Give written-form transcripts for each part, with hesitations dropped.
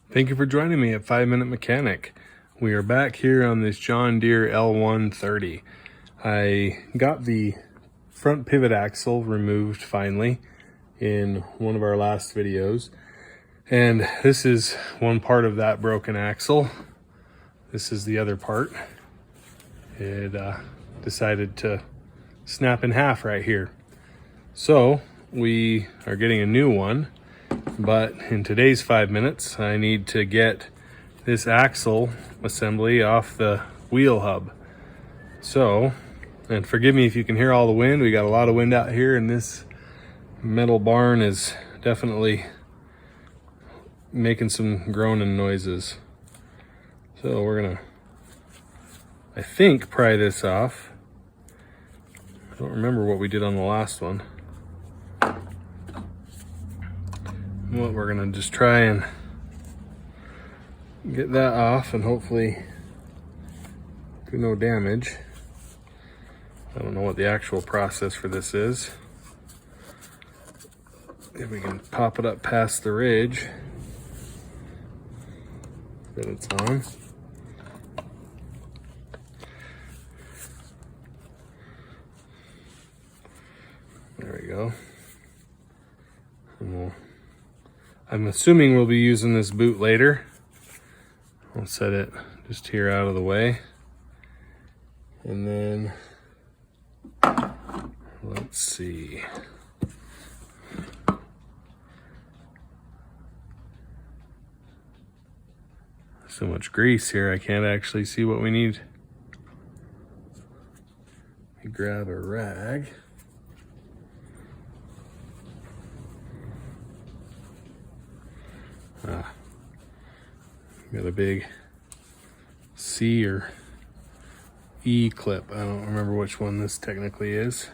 Thank you for joining me at 5 Minute Mechanic. We are back here on this John Deere L130. I got the front pivot axle removed finally in one of our last videos. And this is one part of that broken axle. This is the other part. It decided to snap in half right here. So we are getting a new one. But in today's 5 minutes, I need to get this axle assembly off the wheel hub. So, and forgive me if you can hear all the wind. We got a lot of wind out here, and this metal barn is definitely making some groaning noises. So we're gonna, I think, pry this off. I don't remember what we did on the last one. Well, we're gonna just try and get that off and hopefully do no damage. I don't know what the actual process for this is. If we can pop it up past the ridge that it's on. There we go. And I'm assuming we'll be using this boot later. I'll set it just here out of the way. And then, let's see. So much grease here, I can't actually see what we need. Let me grab a rag. Got a big C or E clip. I don't remember which one this technically is.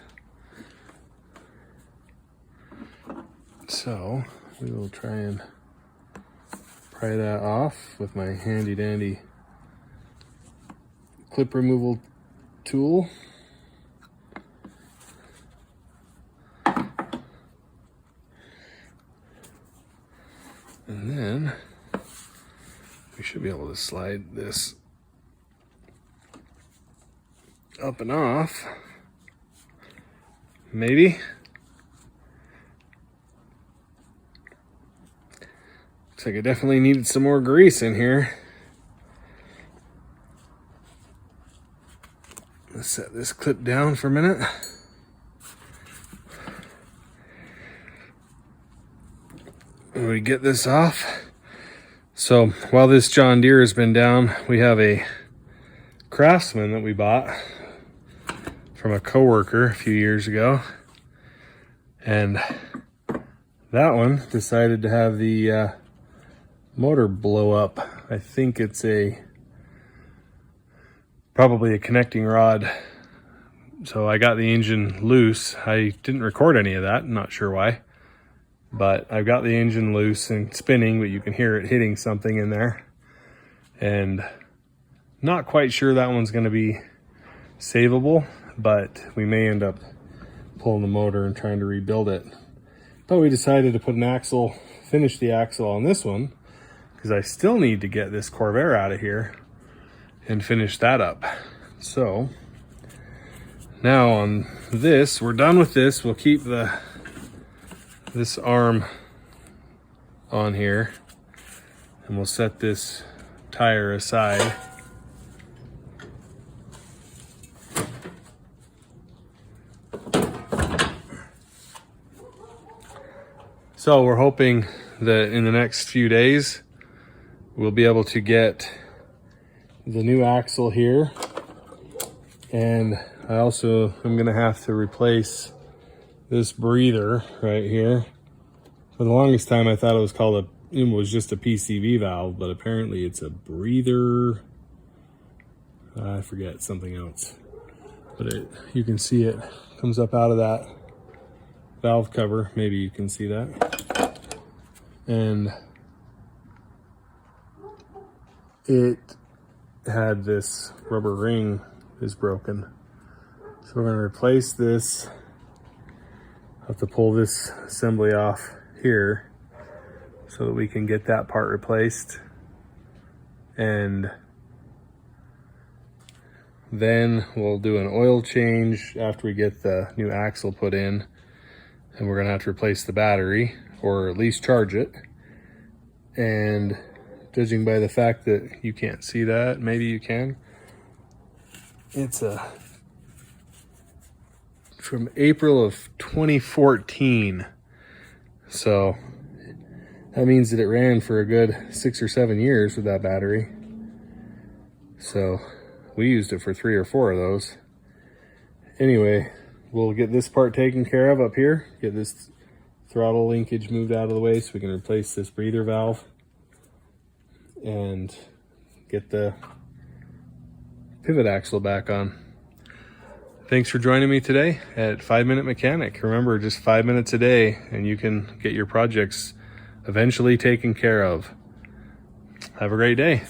So we will try and pry that off with my handy dandy clip removal tool. And then we should be able to slide this up and off. Maybe. Looks like I definitely needed some more grease in here. Let's set this clip down for a minute. And we get this off. So while this John Deere has been down, we have a Craftsman that we bought from a coworker a few years ago. And that one decided to have the motor blow up. I think it's probably a connecting rod. So I got the engine loose. I didn't record any of that, I'm not sure why. But I've got the engine loose and spinning, but you can hear it hitting something in there. And not quite sure that one's gonna be savable, but we may end up pulling the motor and trying to rebuild it. But we decided to put an axle, finish the axle on this one, because I still need to get this Corvair out of here and finish that up. So now on this, we're done with this. We'll keep this arm on here and we'll set this tire aside. So we're hoping that in the next few days we'll be able to get the new axle here, and I also am gonna have to replace this breather right here. For the longest time I thought it was just a PCV valve, but apparently it's a breather. I forget, something else. But you can see it comes up out of that valve cover. Maybe you can see that. And it had this rubber ring is broken. So we're gonna replace this. Have to pull this assembly off here so that we can get that part replaced. and then we'll do an oil change after we get the new axle put in, and we're gonna have to replace the battery or at least charge it. And judging by the fact that you can't see that, maybe you can, it's from April of 2014. So that means that it ran for a good 6 or 7 years with that battery. So we used it for 3 or 4 of those. Anyway, we'll get this part taken care of up here, get this throttle linkage moved out of the way so we can replace this breather valve and get the pivot axle back on. Thanks for joining me today at 5 Minute Mechanic. Remember, just 5 minutes a day and you can get your projects eventually taken care of. Have a great day.